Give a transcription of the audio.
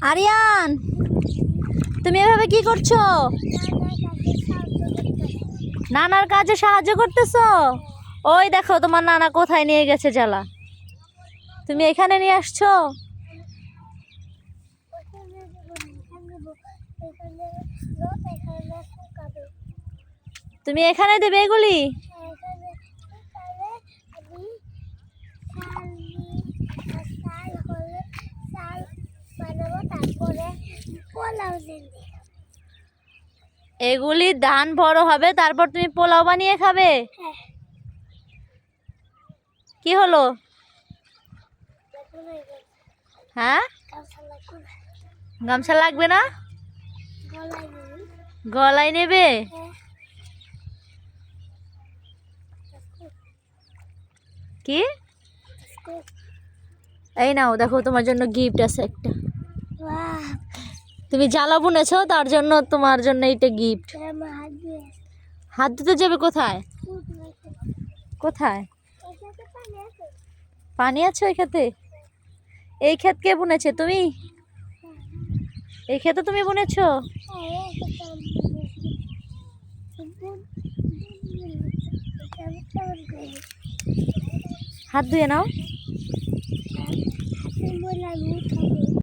আরিয়ান, তুমি এভাবে কি করছো? নানার কাজে সাহায্য করতেছো? ওই দেখো তোমার নানা কোথায় নিয়ে গেছে জ্বালা, তুমি এখানে নিয়ে আসছো। তুমি এখানে দেবে এগুলি? এগুলি ধান বড় হবে, তারপর তুমি পোলাও বানিয়ে খাবে। কি হলো? হ্যাঁ, গামছা লাগবে না? গলায় নেবে? কি? এই নাও, দেখো তোমার জন্য গিফট আছে একটা। তুমি জ্বালা বুনেছো, তার জন্য তোমার জন্য এইটা গিফট। হাত ধুতে যাবে কোথায়? কোথায় পানি আছে ওই খেতে? এই ক্ষেত কে বুনেছে? তুমি? এই ক্ষেতে তুমি বুনেছো? হাত ধুয়ে নাও।